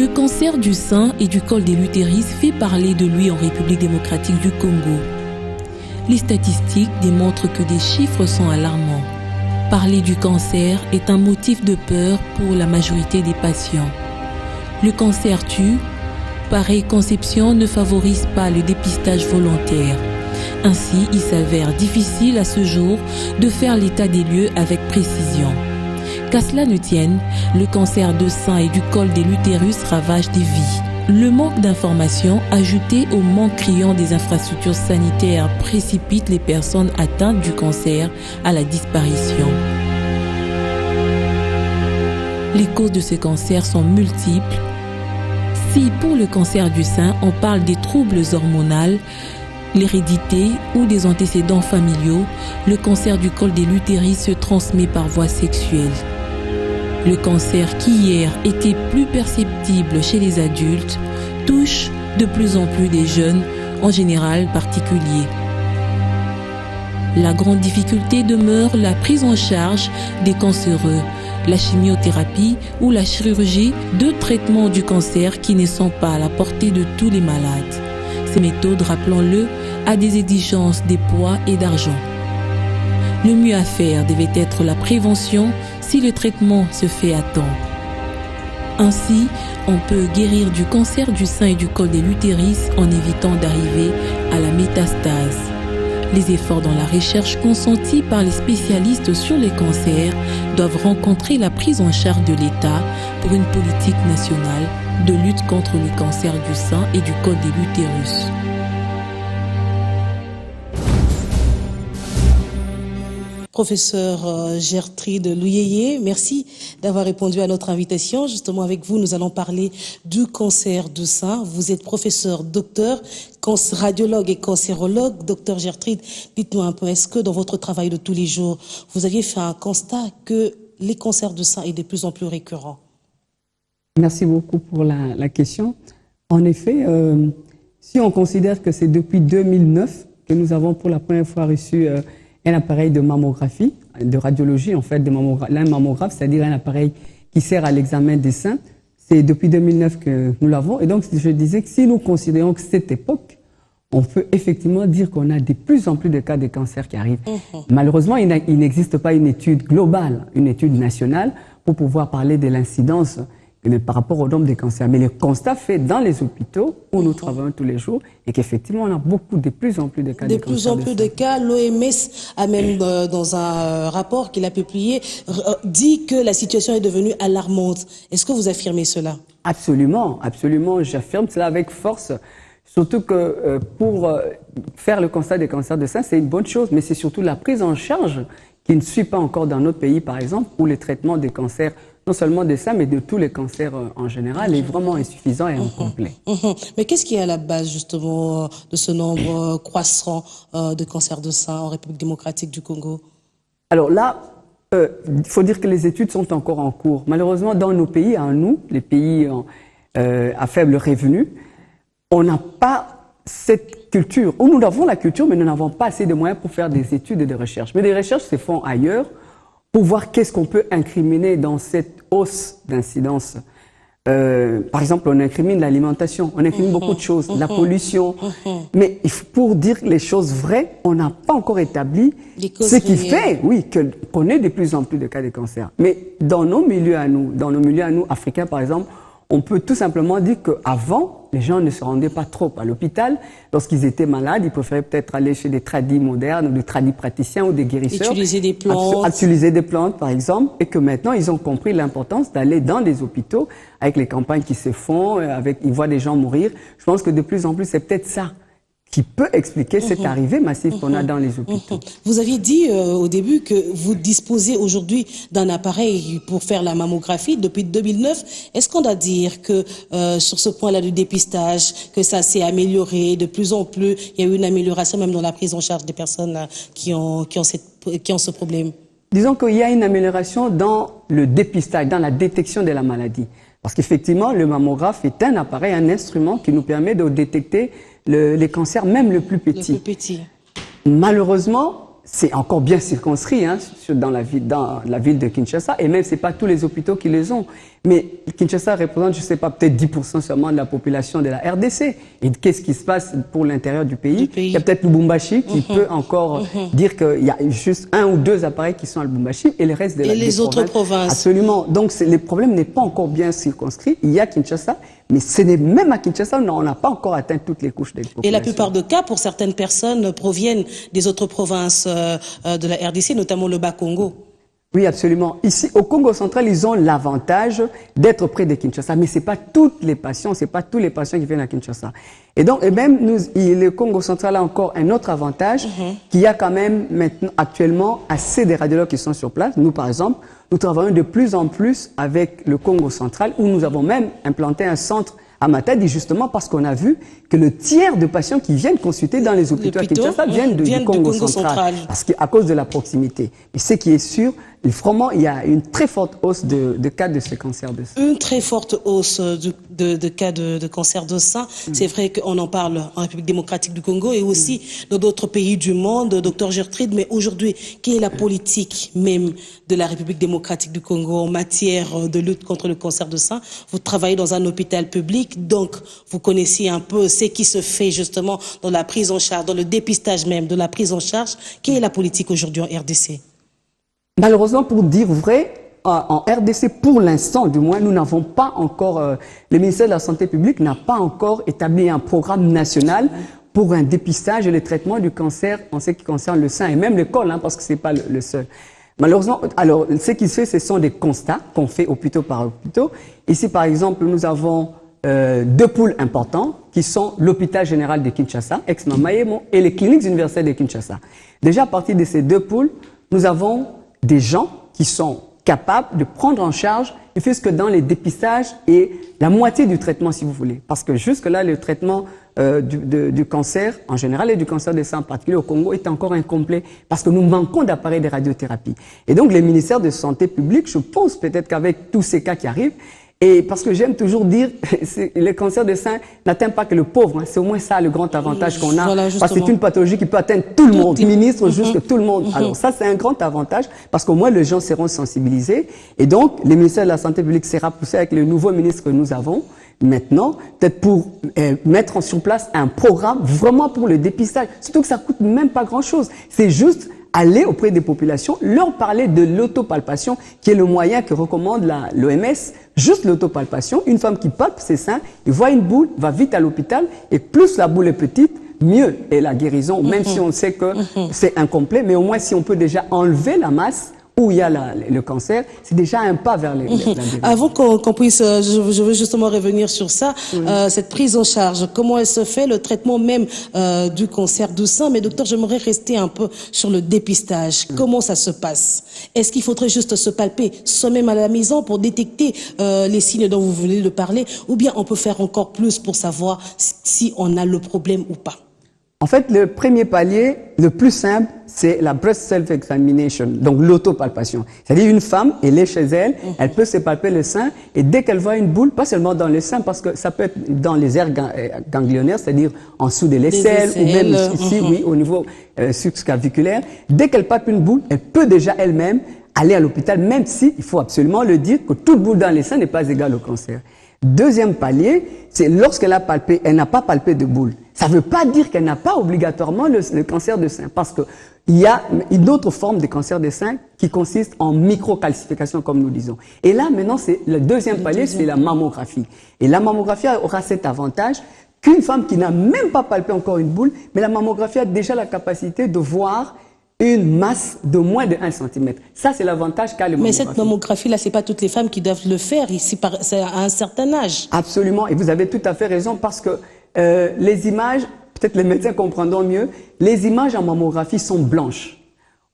Le cancer du sein et du col de l'utérus fait parler de lui en République démocratique du Congo. Les statistiques démontrent que des chiffres sont alarmants. Parler du cancer est un motif de peur pour la majorité des patients. Le cancer tue. Pareille conception ne favorise pas le dépistage volontaire. Ainsi, il s'avère difficile à ce jour de faire l'état des lieux avec précision. Qu'à cela ne tienne, le cancer de sein et du col de l'utérus ravage des vies. Le manque d'informations, ajouté au manque criant des infrastructures sanitaires, précipite les personnes atteintes du cancer à la disparition. Les causes de ce cancer sont multiples. Si pour le cancer du sein, on parle des troubles hormonaux, l'hérédité ou des antécédents familiaux, le cancer du col de l'utérus se transmet par voie sexuelle. Le cancer qui hier était plus perceptible chez les adultes touche de plus en plus des jeunes, en général particuliers. La grande difficulté demeure la prise en charge des cancéreux, la chimiothérapie ou la chirurgie, deux traitements du cancer qui ne sont pas à la portée de tous les malades. Ces méthodes, rappelons-le, a des exigences de poids et d'argent. Le mieux à faire devait être la prévention si le traitement se fait à temps. Ainsi, on peut guérir du cancer du sein et du col de l'utérus en évitant d'arriver à la métastase. Les efforts dans la recherche consentis par les spécialistes sur les cancers doivent rencontrer la prise en charge de l'État pour une politique nationale de lutte contre les cancers du sein et du col de l'utérus. Professeur Gertrude Luyeye, merci d'avoir répondu à notre invitation. Justement, avec vous, nous allons parler du cancer du sein. Vous êtes professeur, docteur, radiologue et cancérologue. Docteur Gertrude, dites-nous un peu, est-ce que dans votre travail de tous les jours, vous aviez fait un constat que les cancers du sein sont de plus en plus récurrents? Merci beaucoup pour la question. En effet, si on considère que c'est depuis 2009 que nous avons pour la première fois reçu un appareil de mammographie, de radiologie, en fait, un mammographe, c'est-à-dire un appareil qui sert à l'examen des seins. C'est depuis 2009 que nous l'avons. Et donc, je disais que si nous considérons que cette époque, on peut effectivement dire qu'on a de plus en plus de cas de cancer qui arrivent. Malheureusement, il n'existe pas une étude globale, une étude nationale, pour pouvoir parler de l'incidence par rapport au nombre de cancers. Mais le constat fait dans les hôpitaux où nous travaillons tous les jours et qu'effectivement, on a de plus en plus de cas de cancer. De plus en plus de cas. L'OMS a même, dans un rapport qu'il a publié, dit que la situation est devenue alarmante. Est-ce que vous affirmez cela? Absolument, absolument. J'affirme cela avec force. Surtout que pour faire le constat des cancers de sein, c'est une bonne chose, mais c'est surtout la prise en charge qui ne suit pas encore dans notre pays, par exemple, où le traitement des cancers, non seulement des seins, mais de tous les cancers en général, est vraiment insuffisant et incomplet. Mais qu'est-ce qui est à la base, justement, de ce nombre croissant de cancers de sein en République démocratique du Congo? Alors là, il faut dire que les études sont encore en cours. Malheureusement, dans nos pays, à nous, les pays à faible revenu, on n'a pas cette culture, ou nous avons la culture, mais nous n'avons pas assez de moyens pour faire des études et des recherches. Mais des recherches se font ailleurs, pour voir qu'est-ce qu'on peut incriminer dans cette hausse d'incidence. Par exemple, on incrimine l'alimentation, on incrimine beaucoup de choses, la pollution. Mais pour dire les choses vraies, on n'a pas encore établi ce qui fait, oui, qu'on ait de plus en plus de cas de cancer. Mais dans nos milieux à nous, africains par exemple, on peut tout simplement dire qu'avant, les gens ne se rendaient pas trop à l'hôpital. Lorsqu'ils étaient malades, ils préféraient peut-être aller chez des tradis modernes, ou des tradis praticiens ou des guérisseurs. Utiliser des plantes. Utiliser des plantes, par exemple. Et que maintenant, ils ont compris l'importance d'aller dans des hôpitaux avec les campagnes qui se font, ils voient des gens mourir. Je pense que de plus en plus, c'est peut-être ça qui peut expliquer cette arrivée massive qu'on a dans les hôpitaux. Vous aviez dit au début que vous disposez aujourd'hui d'un appareil pour faire la mammographie depuis 2009. Est-ce qu'on doit dire que sur ce point-là du dépistage, que ça s'est amélioré de plus en plus, il y a eu une amélioration même dans la prise en charge des personnes qui ont ce problème? Disons qu'il y a une amélioration dans le dépistage, dans la détection de la maladie. Parce qu'effectivement, le mammographe est un appareil, un instrument qui nous permet de détecter les cancers, même le plus petit. Malheureusement, c'est encore bien circonscrit dans la ville de Kinshasa, et même c'est pas tous les hôpitaux qui les ont. Mais Kinshasa représente, je ne sais pas, peut-être 10% seulement de la population de la RDC. Et qu'est-ce qui se passe pour l'intérieur du pays? Il y a peut-être Lubumbashi qui peut encore dire qu'il y a juste 1 ou 2 appareils qui sont à Lubumbashi et le reste de la les autres provinces. Absolument. Donc le problème n'est pas encore bien circonscrit. Il y a Kinshasa, mais ce n'est même à Kinshasa, on n'a pas encore atteint toutes les couches de la population. Et la plupart des cas, pour certaines personnes, proviennent des autres provinces de la RDC, notamment le Bas-Congo. Oui, absolument. Ici, au Congo central, ils ont l'avantage d'être près de Kinshasa, mais c'est pas toutes les patients, c'est pas tous les patients qui viennent à Kinshasa. Et donc, et même le Congo central a encore un autre avantage, qu'il y a quand même maintenant, actuellement, assez de radiologues qui sont sur place. Nous, par exemple, nous travaillons de plus en plus avec le Congo central, où nous avons même implanté un centre à Matadi, justement parce qu'on a vu que le tiers de patients qui viennent consulter dans les hôpitaux à Kinshasa viennent du Congo central, parce qu'à cause de la proximité. Mais ce qui est sûr, vraiment, il y a une très forte hausse de cas de ce cancer de sein. Une très forte hausse de cas de cancer de sein. C'est vrai qu'on en parle en République démocratique du Congo et aussi dans d'autres pays du monde, docteur Gertrude. Mais aujourd'hui, quelle est la politique même de la République démocratique du Congo en matière de lutte contre le cancer de sein? Vous travaillez dans un hôpital public, donc vous connaissez un peu ce qui se fait justement dans la prise en charge, dans le dépistage même de la prise en charge. Quelle est la politique aujourd'hui en RDC? Malheureusement, pour dire vrai, en RDC, pour l'instant, du moins, nous n'avons pas encore, le ministère de la Santé publique n'a pas encore établi un programme national pour un dépistage et le traitement du cancer en ce qui concerne le sein et même le col, parce que c'est pas le seul. Malheureusement, alors, ce qui se fait, ce sont des constats qu'on fait hôpitaux par hôpitaux. Ici, par exemple, nous avons 2 pôles importants qui sont l'hôpital général de Kinshasa, ex-Mamayemo, et les cliniques universitaires de Kinshasa. Déjà, à partir de ces 2 pôles, nous avons des gens qui sont capables de prendre en charge, ne fût-ce que dans les dépistages et la moitié du traitement, si vous voulez. Parce que jusque-là, le traitement du cancer en général et du cancer des seins en particulier au Congo est encore incomplet parce que nous manquons d'appareils de radiothérapie. Et donc, le ministère de Santé publique, je pense peut-être qu'avec tous ces cas qui arrivent, et parce que j'aime toujours dire, le cancer des seins n'atteint pas que le pauvre. C'est au moins ça le grand avantage qu'on a. Voilà, parce que c'est une pathologie qui peut atteindre tout le monde, ministre jusque tout le monde. Alors ça, c'est un grand avantage parce qu'au moins les gens seront sensibilisés. Et donc, le ministère de la Santé publique sera poussé avec le nouveau ministre que nous avons maintenant, peut-être pour mettre sur place un programme vraiment pour le dépistage. Surtout que ça coûte même pas grand-chose. C'est juste aller auprès des populations, leur parler de l'autopalpation, qui est le moyen que recommande l'OMS, juste l'autopalpation. Une femme qui palpe ses seins, il voit une boule, va vite à l'hôpital, et plus la boule est petite, mieux est la guérison, même si on sait que c'est incomplet, mais au moins si on peut déjà enlever la masse, où il y a le cancer, c'est déjà un pas vers la guérison. Avant qu'on puisse, je veux justement revenir sur ça, cette prise en charge, comment elle se fait, le traitement même du cancer du sein. Mais docteur, j'aimerais rester un peu sur le dépistage. Comment ça se passe? Est-ce qu'il faudrait juste se palper soi-même à la maison pour détecter les signes dont vous venez de parler, ou bien on peut faire encore plus pour savoir si on a le problème ou pas? En fait, le premier palier, le plus simple, c'est la breast self-examination, donc l'autopalpation. C'est-à-dire une femme, elle est chez elle, elle peut se palper le sein, et dès qu'elle voit une boule, pas seulement dans le sein, parce que ça peut être dans les aires ganglionnaires, c'est-à-dire en dessous de l'aisselle, ou même ici, oui, au niveau subclaviculaire, dès qu'elle palpe une boule, elle peut déjà elle-même aller à l'hôpital, même si, il faut absolument le dire, que toute boule dans les seins n'est pas égale au cancer. Deuxième palier, c'est lorsqu'elle a palpé, elle n'a pas palpé de boule. Ça ne veut pas dire qu'elle n'a pas obligatoirement le cancer de sein, parce qu'il y a une autre forme de cancer de sein qui consiste en microcalcification, comme nous disons. Et là, maintenant, c'est le deuxième palier, c'est la mammographie. Et la mammographie aura cet avantage qu'une femme qui n'a même pas palpé encore une boule, mais la mammographie a déjà la capacité de voir une masse de moins de 1 cm. Ça, c'est l'avantage qu'a le mammographie. Mais cette mammographie-là, c'est pas toutes les femmes qui doivent le faire, ici, c'est à un certain âge. Absolument, et vous avez tout à fait raison, parce que les images, peut-être les médecins comprendront mieux, les images en mammographie sont blanches.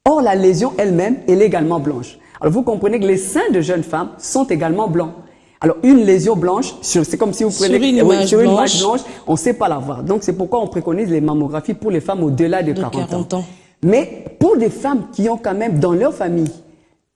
Or, la lésion elle-même est également blanche. Alors, vous comprenez que les seins de jeunes femmes sont également blancs. Alors, une lésion blanche, c'est comme si vous prenez sur une image blanche, on ne sait pas la voir. Donc, c'est pourquoi on préconise les mammographies pour les femmes au-delà de 40 ans. Mais pour des femmes qui ont quand même dans leur famille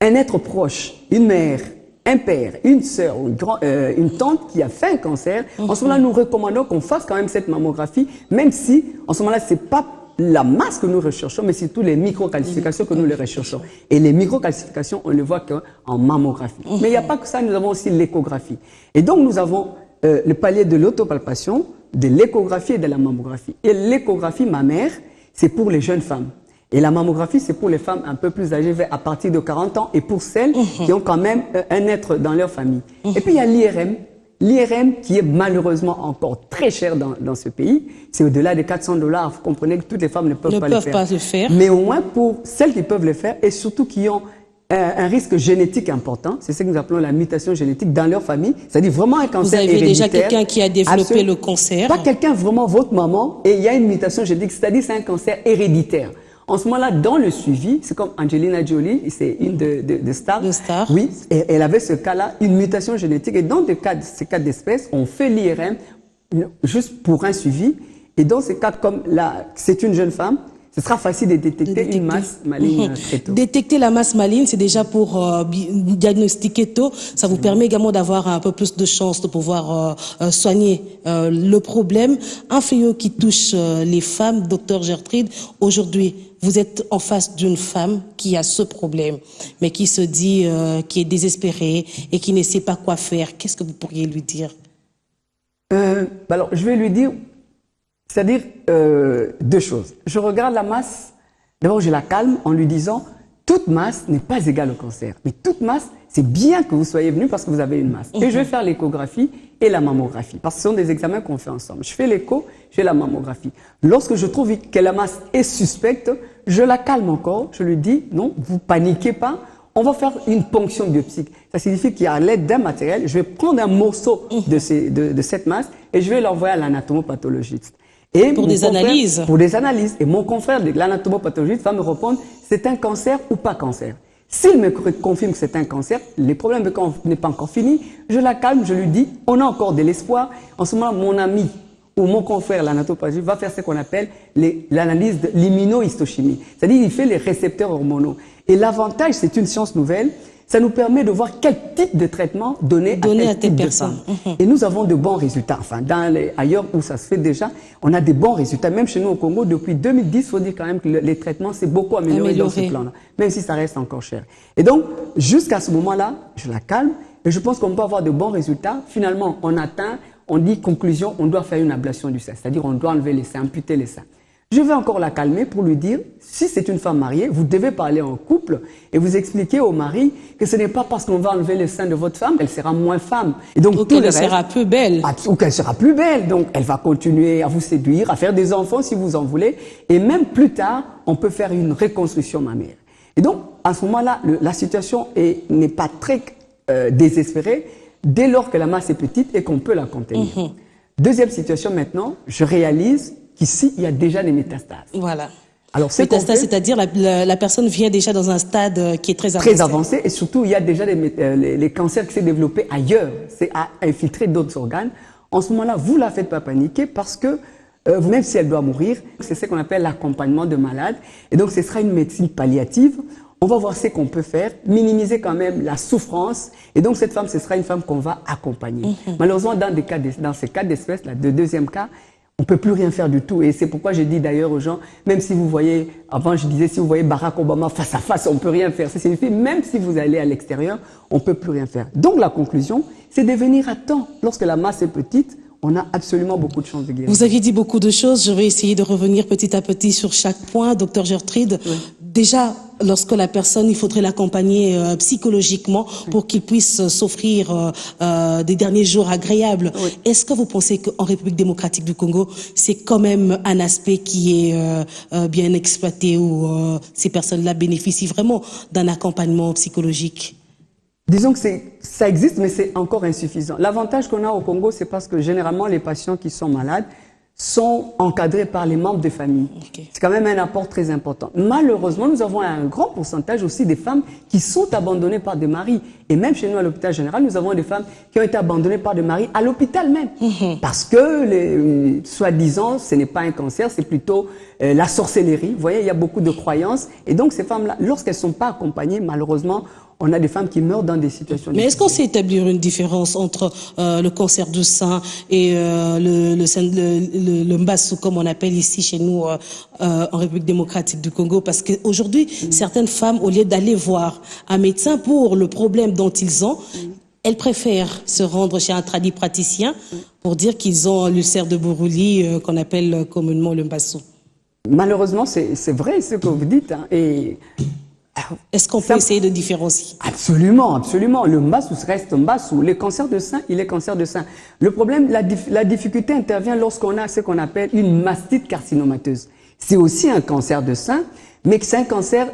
un être proche, une mère, un père, une sœur, une tante qui a fait un cancer, en ce moment-là, nous recommandons qu'on fasse quand même cette mammographie, même si, en ce moment-là, c'est pas la masse que nous recherchons, mais surtout les microcalcifications que nous les recherchons. Et les microcalcifications, on ne les voit qu'en mammographie. Mais il n'y a pas que ça, nous avons aussi l'échographie. Et donc, nous avons le palier de l'autopalpation, de l'échographie et de la mammographie. Et l'échographie mammaire, c'est pour les jeunes femmes. Et la mammographie, c'est pour les femmes un peu plus âgées, à partir de 40 ans, et pour celles qui ont quand même un être dans leur famille. Et puis, il y a l'IRM. L'IRM, qui est malheureusement encore très cher dans ce pays, c'est au-delà de 400 $. Vous comprenez que toutes les femmes ne peuvent pas le faire. Mais au moins pour celles qui peuvent le faire, et surtout qui ont un risque génétique important, c'est ce que nous appelons la mutation génétique dans leur famille, c'est-à-dire vraiment un cancer héréditaire. Vous avez déjà quelqu'un qui a développé le cancer. Pas quelqu'un, vraiment votre maman, et il y a une mutation génétique, c'est-à-dire c'est un cancer héréditaire. En ce moment-là, dans le suivi, c'est comme Angelina Jolie, c'est une de stars. De stars. Oui, et elle avait ce cas-là, une mutation génétique. Et dans ces cas d'espèces, on fait l'IRM juste pour un suivi. Et dans ces cas, comme là, c'est une jeune femme, ce sera facile de détecter une masse maligne très tôt. Détecter la masse maligne, c'est déjà pour diagnostiquer tôt. Ça vous permet également d'avoir un peu plus de chances de pouvoir soigner le problème. Un fléau qui touche les femmes, docteur Gertrude, aujourd'hui, vous êtes en face d'une femme qui a ce problème, mais qui se dit, qui est désespérée et qui ne sait pas quoi faire. Qu'est-ce que vous pourriez lui dire? Alors, je vais lui dire, c'est-à-dire deux choses. Je regarde la masse, d'abord je la calme en lui disant, toute masse n'est pas égale au cancer, mais toute masse, c'est bien que vous soyez venu parce que vous avez une masse. Et je vais faire l'échographie et la mammographie, parce que ce sont des examens qu'on fait ensemble. Je fais l'écho, je fais la mammographie. Lorsque je trouve que la masse est suspecte, je la calme encore, je lui dis, non, vous paniquez pas, on va faire une ponction biopsique. Ça signifie qu'à l'aide d'un matériel, je vais prendre un morceau de cette masse et je vais l'envoyer à l'anatomopathologiste. Et pour des analyses. Pour des analyses. Et mon confrère de l'anatomopathologiste va me répondre, c'est un cancer ou pas cancer. S'il me confirme que c'est un cancer, les problèmes de cancer n'est pas encore fini, je la calme, je lui dis, on a encore de l'espoir. En ce moment, mon ami ou mon confrère, l'anatomopathologiste, va faire ce qu'on appelle l'analyse de l'immunohistochimie. C'est-à-dire, il fait les récepteurs hormonaux. Et l'avantage, c'est une science nouvelle, ça nous permet de voir quel type de traitement donner à telle personne. Et nous avons de bons résultats. Enfin, ailleurs où ça se fait déjà, on a de bons résultats. Même chez nous au Congo, depuis 2010, il faut dire quand même que les traitements s'est beaucoup amélioré dans ce plan-là, même si ça reste encore cher. Et donc, jusqu'à ce moment-là, je la calme et je pense qu'on peut avoir de bons résultats. Finalement, on dit conclusion, on doit faire une ablation du sein, c'est-à-dire on doit enlever les seins, amputer les seins. Je vais encore la calmer pour lui dire, si c'est une femme mariée, vous devez parler en couple et vous expliquer au mari que ce n'est pas parce qu'on va enlever les seins de votre femme qu'elle sera moins femme. Et donc, ou qu'elle sera plus belle. Ou qu'elle sera plus belle. Donc, elle va continuer à vous séduire, à faire des enfants si vous en voulez. Et même plus tard, on peut faire une reconstruction mammaire. Et donc, à ce moment-là, la situation n'est pas très désespérée dès lors que la masse est petite et qu'on peut la contenir. Deuxième situation maintenant, je réalise qu'ici, il y a déjà des métastases. Voilà. Alors, métastases, c'est-à-dire la personne vient déjà dans un stade qui est très avancé. Très avancé, et surtout, il y a déjà les cancers qui s'est développé ailleurs. C'est à infiltrer d'autres organes. En ce moment-là, vous ne la faites pas paniquer parce que, même si elle doit mourir, c'est ce qu'on appelle l'accompagnement de malade. Et donc, ce sera une médecine palliative. On va voir ce qu'on peut faire, minimiser quand même la souffrance. Et donc, cette femme, ce sera une femme qu'on va accompagner. Malheureusement, dans ces cas d'espèce, de deuxième cas, on ne peut plus rien faire du tout. Et c'est pourquoi je dis d'ailleurs aux gens, même si vous voyez, avant je disais, si vous voyez Barack Obama face à face, on ne peut rien faire. Ça signifie, même si vous allez à l'extérieur, on ne peut plus rien faire. Donc la conclusion, c'est de venir à temps. Lorsque la masse est petite, on a absolument beaucoup de chances de guérir. Vous aviez dit beaucoup de choses. Je vais essayer de revenir petit à petit sur chaque point. Docteur Gertrude, déjà, lorsque la personne, il faudrait l'accompagner psychologiquement pour qu'il puisse s'offrir des derniers jours agréables. Est-ce que vous pensez qu'en République démocratique du Congo, c'est quand même un aspect qui est bien exploité où ces personnes-là bénéficient vraiment d'un accompagnement psychologique? Disons que ça existe, mais c'est encore insuffisant. L'avantage qu'on a au Congo, c'est parce que généralement, les patients qui sont malades sont encadrés par les membres de famille. C'est quand même un apport très important. Malheureusement, nous avons un grand pourcentage aussi des femmes qui sont abandonnées par des maris. Et même chez nous, à l'hôpital général, nous avons des femmes qui ont été abandonnées par des maris à l'hôpital même. Parce que, soi-disant, ce n'est pas un cancer, c'est plutôt la sorcellerie. Vous voyez, il y a beaucoup de croyances. Et donc, ces femmes-là, lorsqu'elles ne sont pas accompagnées, malheureusement, on a des femmes qui meurent dans des situations Mais est-ce qu'on sait établir une différence entre le cancer du sein et le mbassou, comme on appelle ici chez nous en République démocratique du Congo? Parce qu'aujourd'hui, certaines femmes, au lieu d'aller voir un médecin pour le problème dont ils ont, elles préfèrent se rendre chez un praticien pour dire qu'ils ont l'ulcère de Buruli, qu'on appelle communément le mbassou. Malheureusement, c'est vrai ce que vous dites. Hein, et est-ce qu'on peut essayer de différencier? Absolument, absolument. Le mbassou reste un mbassou. Le cancer de sein, il est cancer de sein. Le problème, la difficulté intervient lorsqu'on a ce qu'on appelle une mastite carcinomateuse. C'est aussi un cancer de sein, mais c'est un cancer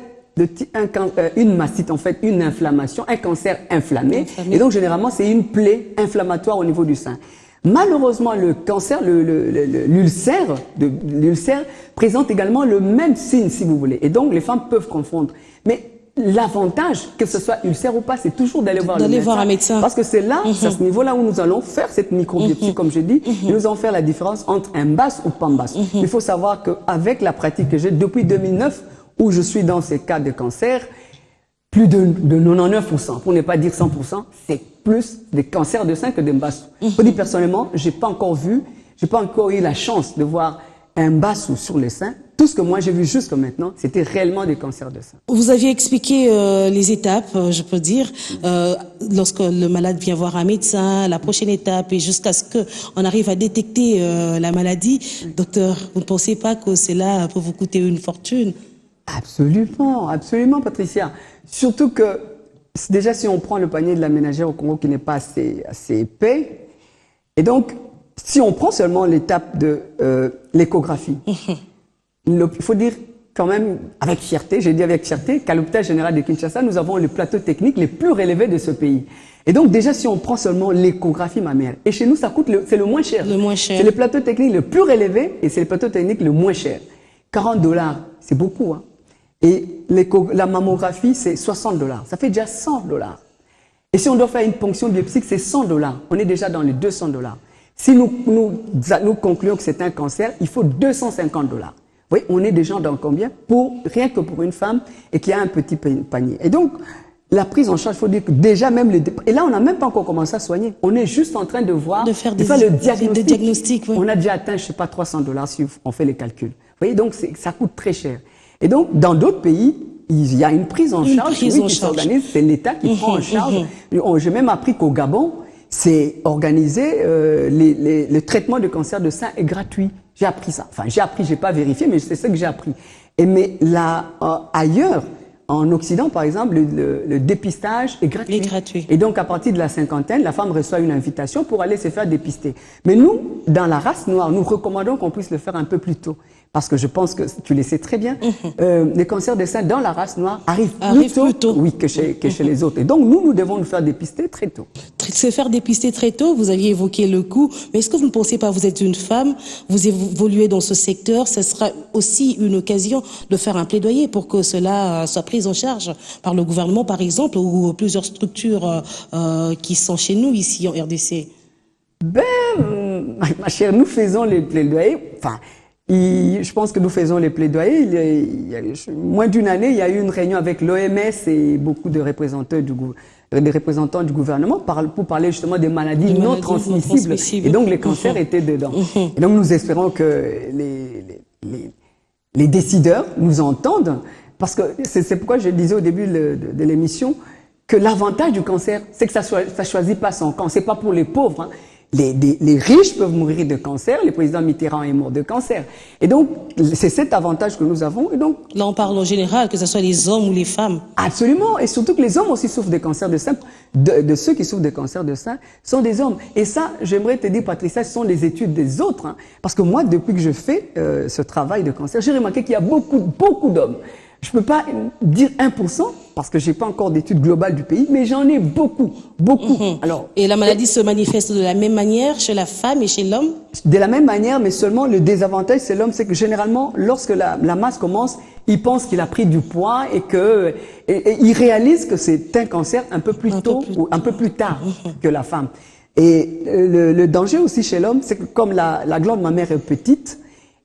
une mastite, en fait, une inflammation, un cancer inflammé. Et donc, généralement, c'est une plaie inflammatoire au niveau du sein. Malheureusement, le cancer, l'ulcère présente également le même signe, si vous voulez. Et donc, les femmes peuvent confondre. Mais l'avantage, que ce soit ulcère ou pas, c'est toujours d'aller voir un médecin. Parce que c'est là, c'est à ce niveau-là où nous allons faire cette microbiopsie, comme je dis, et nous allons faire la différence entre un mbasse ou pas mbasse. Il faut savoir qu'avec la pratique que j'ai depuis 2009, où je suis dans ces cas de cancer, plus de 99%, pour ne pas dire 100%, c'est plus des cancers de sein que de mbassou. Je dis personnellement, j'ai pas encore eu la chance de voir un mbassou sur le sein. Tout ce que moi j'ai vu jusqu'à maintenant, c'était réellement des cancers de sein. Vous aviez expliqué les étapes, je peux dire, lorsque le malade vient voir un médecin, la prochaine étape, et jusqu'à ce qu'on arrive à détecter la maladie. Docteur, vous ne pensez pas que cela peut vous coûter une fortune? Absolument, absolument, Patricia. Surtout que, déjà, si on prend le panier de la ménagère au Congo qui n'est pas assez épais, et donc, si on prend seulement l'étape de l'échographie, il faut dire quand même avec fierté, j'ai dit avec fierté, qu'à l'hôpital général de Kinshasa, nous avons le plateau technique les plus relevés de ce pays. Et donc, déjà, si on prend seulement l'échographie mammaire, et chez nous, ça coûte, c'est le moins cher. Le moins cher. C'est le plateau technique le plus relevé et c'est le plateau technique le moins cher. $40, c'est beaucoup, hein. Et la mammographie, c'est $60. Ça fait déjà $100. Et si on doit faire une ponction biopsique, c'est $100. On est déjà dans les $200. Si nous concluons que c'est un cancer, il faut $250. Vous voyez, on est déjà dans combien? Rien que pour une femme et qui a un petit panier. Et donc, la prise en charge, il faut dire que déjà même et là, on n'a même pas encore commencé à soigner. On est juste en train de voir, de faire le diagnostic. Oui. On a déjà atteint, je sais pas, $300 si on fait les calculs. Vous voyez, donc ça coûte très cher. Et donc, dans d'autres pays, il y a une prise en charge qui s'organise. C'est l'État qui prend en charge. J'ai même appris qu'au Gabon, c'est organisé, le traitement de cancer de sein est gratuit. J'ai appris ça. Enfin, j'ai pas vérifié, mais c'est ça que j'ai appris. Mais là, ailleurs, en Occident, par exemple, le dépistage est gratuit. Et donc, à partir de la cinquantaine, la femme reçoit une invitation pour aller se faire dépister. Mais nous, dans la race noire, nous recommandons qu'on puisse le faire un peu plus tôt. Parce que je pense que tu le sais très bien, les cancers de sein dans la race noire arrivent plus tôt. Oui, que chez les autres. Et donc, nous devons nous faire dépister très tôt. Se faire dépister très tôt, vous aviez évoqué le coût. Mais est-ce que vous ne pensez pas, vous êtes une femme, vous évoluez dans ce secteur, ce sera aussi une occasion de faire un plaidoyer pour que cela soit pris en charge par le gouvernement, par exemple, ou plusieurs structures qui sont chez nous, ici, en RDC? Ma chère, nous faisons les plaidoyers. Enfin, je pense que nous faisons les plaidoyers. Il y a moins d'une année, il y a eu une réunion avec l'OMS et beaucoup de représentants du gouvernement pour parler justement des maladies non transmissibles. Et donc, les cancers étaient dedans. Et donc, nous espérons que les décideurs nous entendent, parce que c'est pourquoi je disais au début de l'émission que l'avantage du cancer, c'est que ça choisit pas son camp. C'est pas pour les pauvres, hein. Les riches peuvent mourir de cancer, le président Mitterrand est mort de cancer. Et donc, c'est cet avantage que nous avons. Et donc, là, on parle en général, que ce soit les hommes ou les femmes. Absolument. Et surtout que les hommes aussi souffrent de cancer de sein. De ceux qui souffrent de cancer de sein sont des hommes. Et ça, j'aimerais te dire, Patricia, ce sont les études des autres. Hein. Parce que moi, depuis que je fais ce travail de cancer, j'ai remarqué qu'il y a beaucoup d'hommes. Je ne peux pas dire 1%, parce que j'ai pas encore d'études globales du pays, mais j'en ai beaucoup. Alors, et la maladie se manifeste de la même manière chez la femme et chez l'homme? De la même manière, mais seulement le désavantage, c'est l'homme, c'est que généralement, lorsque la masse commence, il pense qu'il a pris du poids et il réalise que c'est un cancer un peu plus tôt ou un peu plus tard que la femme. Et le danger aussi chez l'homme, c'est que comme la glande mammaire est petite,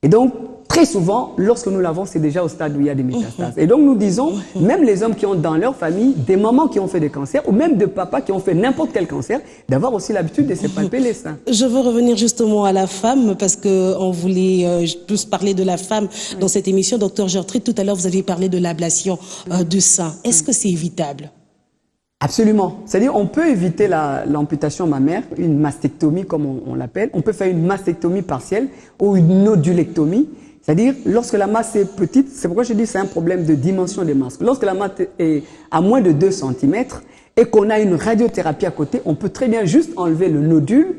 et donc très souvent, lorsque nous l'avons, c'est déjà au stade où il y a des métastases. Et donc, nous disons, même les hommes qui ont dans leur famille des mamans qui ont fait des cancers, ou même des papas qui ont fait n'importe quel cancer, d'avoir aussi l'habitude de se palper les seins. Je veux revenir justement à la femme, parce que on voulait plus parler de la femme dans cette émission. Docteur Gertrude, tout à l'heure, vous aviez parlé de l'ablation du sein. Est-ce que c'est évitable? Absolument. C'est-à-dire, on peut éviter l'amputation mammaire, une mastectomie comme on l'appelle. On peut faire une mastectomie partielle ou une nodulectomie. C'est-à-dire, lorsque la masse est petite, c'est pourquoi je dis que c'est un problème de dimension des masques. Lorsque la masse est à moins de 2 cm et qu'on a une radiothérapie à côté, on peut très bien juste enlever le nodule.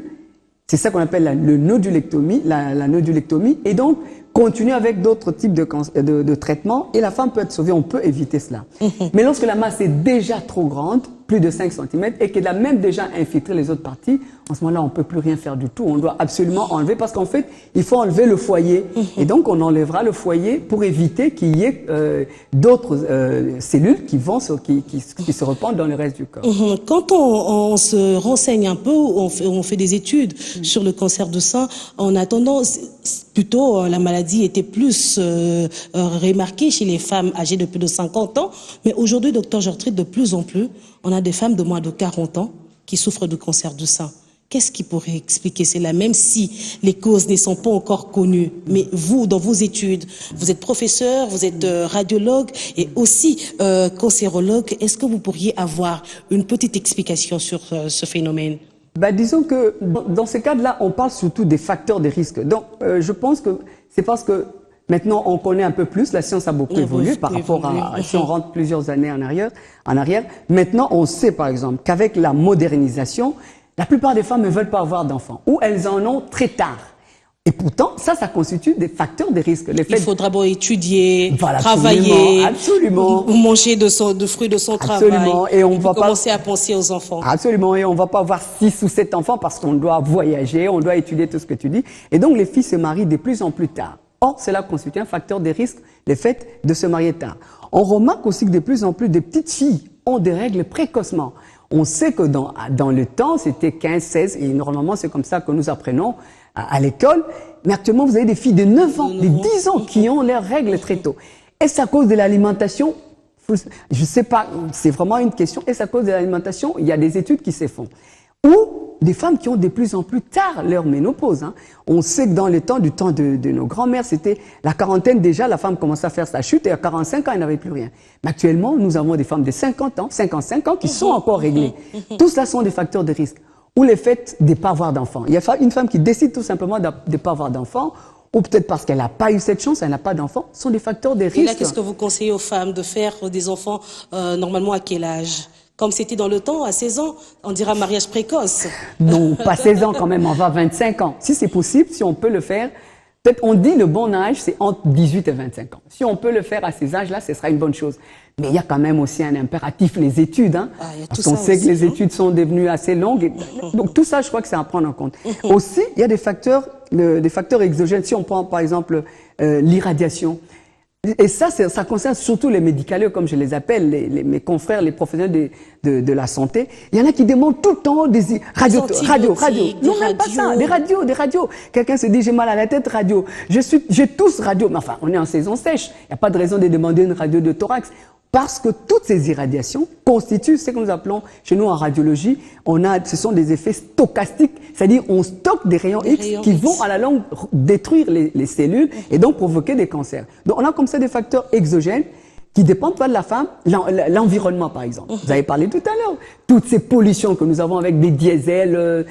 C'est ça qu'on appelle la nodulectomie, la nodulectomie, et donc continuer avec d'autres types de traitements, et la femme peut être sauvée, on peut éviter cela. Mais lorsque la masse est déjà trop grande, plus de 5 cm, et qu'elle a même déjà infiltré les autres parties, en ce moment-là, on ne peut plus rien faire du tout. On doit absolument enlever, parce qu'en fait, il faut enlever le foyer. Et donc, on enlèvera le foyer pour éviter qu'il y ait d'autres cellules qui se répandent dans le reste du corps. Quand on se renseigne un peu, on fait des études sur le cancer du sein, en attendant, plutôt la maladie était plus remarquée chez les femmes âgées de plus de 50 ans. Mais aujourd'hui, docteur Gertrude, de plus en plus, on a des femmes de moins de 40 ans qui souffrent de cancer du sein. Qu'est-ce qui pourrait expliquer cela, même si les causes ne sont pas encore connues? Mais vous, dans vos études, vous êtes professeur, vous êtes radiologue et aussi cancérologue. Est-ce que vous pourriez avoir une petite explication sur ce phénomène? Disons que dans ces cas-là, on parle surtout des facteurs de risque. Donc, je pense que c'est parce que maintenant, on connaît un peu plus, la science a beaucoup évolué par rapport à, si on rentre plusieurs années en arrière. Maintenant, on sait par exemple qu'avec la modernisation, la plupart des femmes ne veulent pas avoir d'enfants, ou elles en ont très tard. Et pourtant, ça constitue des facteurs de risque. Il faudra étudier, voilà, travailler, absolument, manger de fruits de son travail, et on va commencer à penser aux enfants. Absolument, et on va pas avoir 6 ou 7 enfants parce qu'on doit voyager, on doit étudier tout ce que tu dis. Et donc, les filles se marient de plus en plus tard. Or, cela constitue un facteur de risque, le fait de se marier tard. On remarque aussi que de plus en plus de petites filles ont des règles précocement. On sait que dans le temps, c'était 15, 16, et normalement, c'est comme ça que nous apprenons à l'école. Mais actuellement, vous avez des filles de 9 ans, de 10 ans qui ont leurs règles très tôt. Est-ce à cause de l'alimentation? Je sais pas, c'est vraiment une question. Est-ce à cause de l'alimentation? Il y a des études qui se font. Ou des femmes qui ont de plus en plus tard leur ménopause. On sait que dans le temps de nos grands-mères, c'était la quarantaine déjà, la femme commençait à faire sa chute et à 45 ans, elle n'avait plus rien. Mais actuellement, nous avons des femmes de 50 ans, 55 ans qui sont encore réglées. Tout cela sont des facteurs de risque. Ou le fait de ne pas avoir d'enfants. Il y a une femme qui décide tout simplement de ne pas avoir d'enfants, ou peut-être parce qu'elle n'a pas eu cette chance, elle n'a pas d'enfants, sont des facteurs de risque. Et là, qu'est-ce que vous conseillez aux femmes de faire des enfants normalement à quel âge? Comme c'était dans le temps, à 16 ans, on dira mariage précoce. Non, pas 16 ans quand même, on va à 25 ans. Si c'est possible, si on peut le faire, peut-être on dit le bon âge, c'est entre 18 et 25 ans. Si on peut le faire à ces âges-là, ce sera une bonne chose. Mais il y a quand même aussi un impératif, les études. Parce qu'on sait que les études sont devenues assez longues. Donc tout ça, je crois que c'est à prendre en compte. Aussi, il y a des facteurs exogènes. Si on prend par exemple l'irradiation. Et ça concerne surtout les médicaleux, comme je les appelle, mes confrères, les professionnels de la santé. Il y en a qui demandent tout le temps des radio. Non, même pas ça, des radios. Quelqu'un se dit, j'ai mal à la tête, radio. J'ai tous radio. Mais enfin, on est en saison sèche. Il n'y a pas de raison de demander une radio de thorax. Parce que toutes ces irradiations constituent ce que nous appelons, chez nous en radiologie, ce sont des effets stochastiques, c'est-à-dire on stocke des rayons X qui vont à la longue détruire les cellules et donc provoquer des cancers. Donc on a comme ça des facteurs exogènes qui dépendent pas de la femme, l'environnement par exemple. Vous avez parlé tout à l'heure, toutes ces pollutions que nous avons avec des diesels,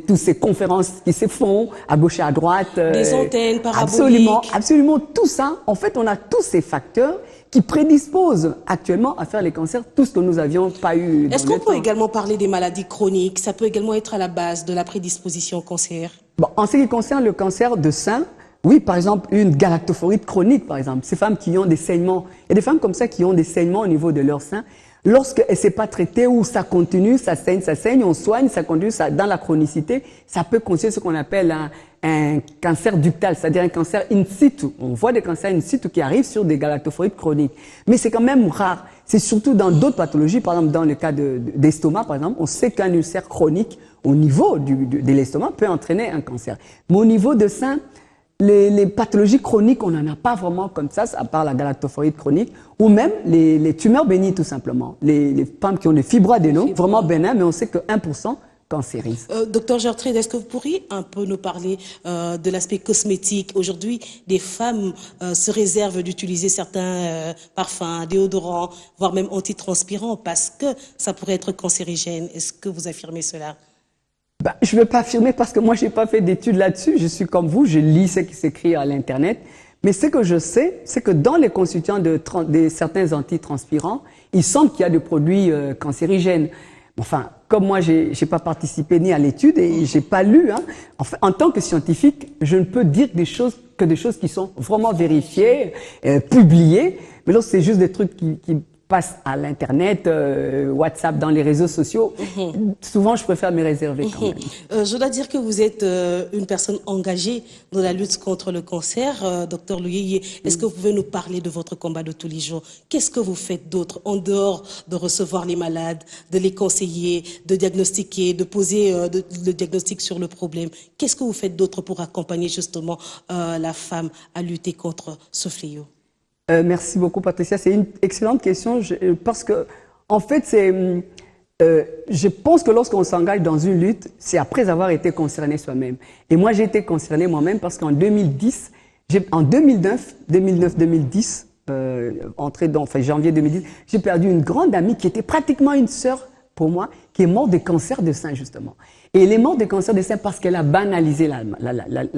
toutes ces conférences qui se font à gauche et à droite. Des antennes paraboliques. Absolument, tout ça, en fait on a tous ces facteurs qui prédisposent actuellement à faire les cancers, tout ce que nous n'avions pas eu. Est-ce qu'on peut également parler des maladies chroniques? Ça peut également être à la base de la prédisposition au cancer. En ce qui concerne le cancer de sein, oui, par exemple, une galactophorite chronique, par exemple, ces femmes qui ont des saignements, il y a des femmes comme ça qui ont des saignements au niveau de leur sein. Lorsqu'elle ne s'est pas traitée ou ça continue, ça saigne, on soigne, ça continue, dans la chronicité, ça peut constituer ce qu'on appelle un cancer ductal, c'est-à-dire un cancer in situ. On voit des cancers in situ qui arrivent sur des galactophorites chroniques. Mais c'est quand même rare. C'est surtout dans d'autres pathologies, par exemple dans le cas d'estomac, par exemple, on sait qu'un ulcère chronique au niveau de l'estomac peut entraîner un cancer. Mais au niveau de sein, les pathologies chroniques, on n'en a pas vraiment comme ça, à part la galactophoïde chronique, ou même les tumeurs bénignes tout simplement. Les femmes qui ont des fibroadénomes, vraiment bénins, mais on sait que 1% cancérise. Docteur Gertrude, est-ce que vous pourriez un peu nous parler de l'aspect cosmétique? Aujourd'hui, des femmes se réservent d'utiliser certains parfums, déodorants, voire même antitranspirants, parce que ça pourrait être cancérigène. Est-ce que vous affirmez cela? Je ne vais pas affirmer parce que moi, je n'ai pas fait d'études là-dessus. Je suis comme vous, je lis ce qui s'écrit à l'Internet. Mais ce que je sais, c'est que dans les constituants de certains antitranspirants, il semble qu'il y a des produits cancérigènes. Enfin, comme moi, je n'ai pas participé ni à l'étude et je n'ai pas lu. Hein. Enfin, en tant que scientifique, je ne peux dire des choses qui sont vraiment vérifiées, publiées. Mais là, c'est juste des trucs qui passe à l'Internet, WhatsApp, dans les réseaux sociaux, souvent je préfère me réserver quand même. Je dois dire que vous êtes une personne engagée dans la lutte contre le cancer. Docteur Luyeye, est-ce que vous pouvez nous parler de votre combat de tous les jours? Qu'est-ce que vous faites d'autre en dehors de recevoir les malades, de les conseiller, de diagnostiquer, de poser le diagnostic sur le problème? Qu'est-ce que vous faites d'autre pour accompagner justement la femme à lutter contre ce fléau? Merci beaucoup, Patricia. C'est une excellente question parce que, en fait, je pense que lorsqu'on s'engage dans une lutte, c'est après avoir été concerné soi-même. Et moi, j'ai été concerné moi-même parce qu'en 2010, en 2009-2010, janvier 2010, j'ai perdu une grande amie qui était pratiquement une sœur pour moi, qui est morte de cancer de sein, justement. Et elle est morte de cancer de sein parce qu'elle a banalisé la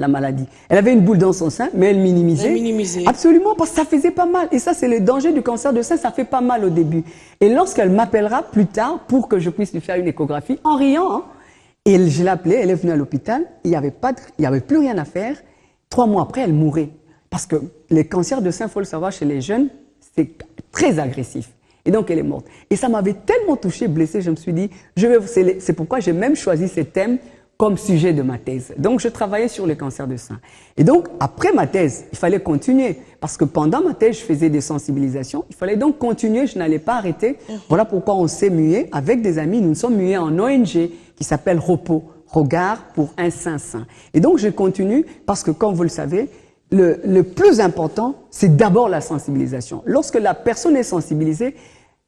maladie. Elle avait une boule dans son sein, mais elle minimisait. Absolument, parce que ça faisait pas mal. Et ça, c'est le danger du cancer de sein, ça fait pas mal au début. Et lorsqu'elle m'appellera plus tard pour que je puisse lui faire une échographie, en riant, hein, et je l'ai appelée, elle est venue à l'hôpital, il n'y avait plus rien à faire. 3 mois après, elle mourait. Parce que les cancers de sein, il faut le savoir, chez les jeunes, c'est très agressif. Et donc, elle est morte. Et ça m'avait tellement touchée, blessée, je me suis dit, c'est pourquoi j'ai même choisi ce thème comme sujet de ma thèse. Donc, je travaillais sur les cancers de sein. Et donc, après ma thèse, il fallait continuer. Parce que pendant ma thèse, je faisais des sensibilisations. Il fallait donc continuer, je n'allais pas arrêter. Voilà pourquoi on s'est mué. Avec des amis, nous nous sommes mués en ONG qui s'appelle ROPO, Regard pour un sein sain. Et donc, je continue parce que, comme vous le savez, le plus important, c'est d'abord la sensibilisation. Lorsque la personne est sensibilisée,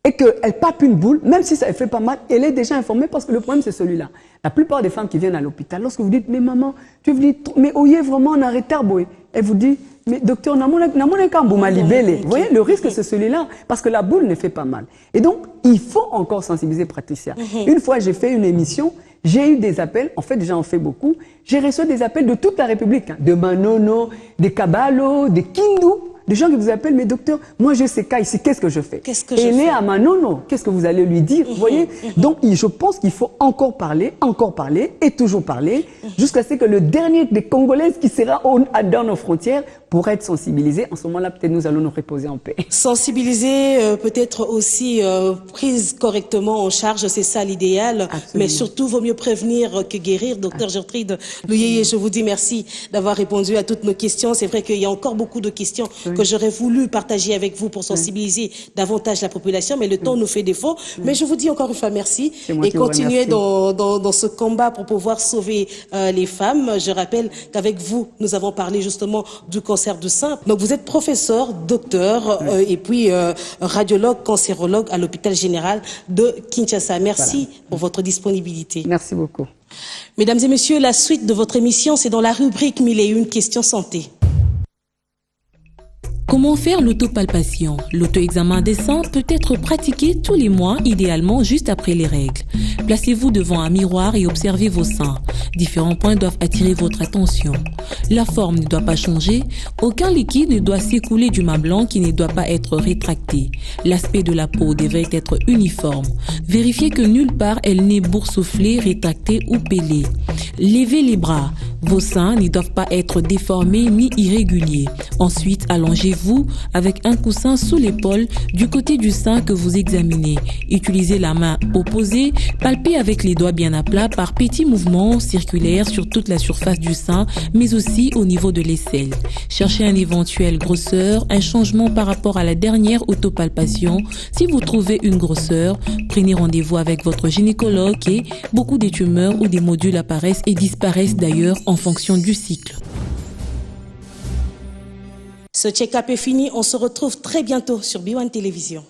et qu'elle pape une boule, même si ça elle fait pas mal, elle est déjà informée parce que le problème c'est celui-là. La plupart des femmes qui viennent à l'hôpital, lorsque vous dites, mais maman, tu veux dire, mais oyez vraiment en arrêt boy, elle vous dit, mais docteur, vous voyez, le risque c'est celui-là, parce que la boule ne fait pas mal. Et donc, il faut encore sensibiliser Patricia. Une fois, j'ai fait une émission, j'ai eu des appels, en fait, j'en fais beaucoup, j'ai reçu des appels de toute la République, hein, de Manono, de Kabalo, de Kindu, des gens qui vous appellent, mais docteur, moi j'ai ces cas ici, qu'est-ce que je fais? Elle est à Manono, qu'est-ce que vous allez lui dire? Vous voyez? Donc, je pense qu'il faut encore parler et toujours parler, jusqu'à ce que le dernier des Congolaises qui sera dans nos frontières pourra être sensibilisé. En ce moment-là, peut-être nous allons nous reposer en paix. Sensibiliser, peut-être aussi prise correctement en charge, c'est ça l'idéal. Mais surtout, vaut mieux prévenir que guérir. Docteur Gertrude Luyeye, je vous dis merci d'avoir répondu à toutes nos questions. C'est vrai qu'il y a encore beaucoup de questions que j'aurais voulu partager avec vous pour sensibiliser davantage la population, mais le temps nous fait défaut. Mais je vous dis encore une fois merci et continuez dans ce combat pour pouvoir sauver les femmes. Je rappelle qu'avec vous, nous avons parlé justement du cancer de sein. Donc vous êtes professeur, docteur et puis radiologue, cancérologue à l'hôpital général de Kinshasa. Merci pour votre disponibilité. Merci beaucoup. Mesdames et messieurs, la suite de votre émission, c'est dans la rubrique 1001 questions santé. Comment faire l'autopalpation? L'auto-examen des seins peut être pratiqué tous les mois, idéalement juste après les règles. Placez-vous devant un miroir et observez vos seins. Différents points doivent attirer votre attention. La forme ne doit pas changer. Aucun liquide ne doit s'écouler du mamelon qui ne doit pas être rétracté. L'aspect de la peau devrait être uniforme. Vérifiez que nulle part elle n'est boursouflée, rétractée ou pelée. Levez les bras. Vos seins ne doivent pas être déformés ni irréguliers. Ensuite, allongez-vous avec un coussin sous l'épaule du côté du sein que vous examinez. Utilisez la main opposée, palpez avec les doigts bien à plat par petits mouvements circulaires sur toute la surface du sein, mais aussi au niveau de l'aisselle. Cherchez une éventuelle grosseur, un changement par rapport à la dernière autopalpation. Si vous trouvez une grosseur, prenez rendez-vous avec votre gynécologue et beaucoup de tumeurs ou des modules apparaissent et disparaissent d'ailleurs en fonction du cycle. Ce check-up est fini. On se retrouve très bientôt sur B1 Télévision.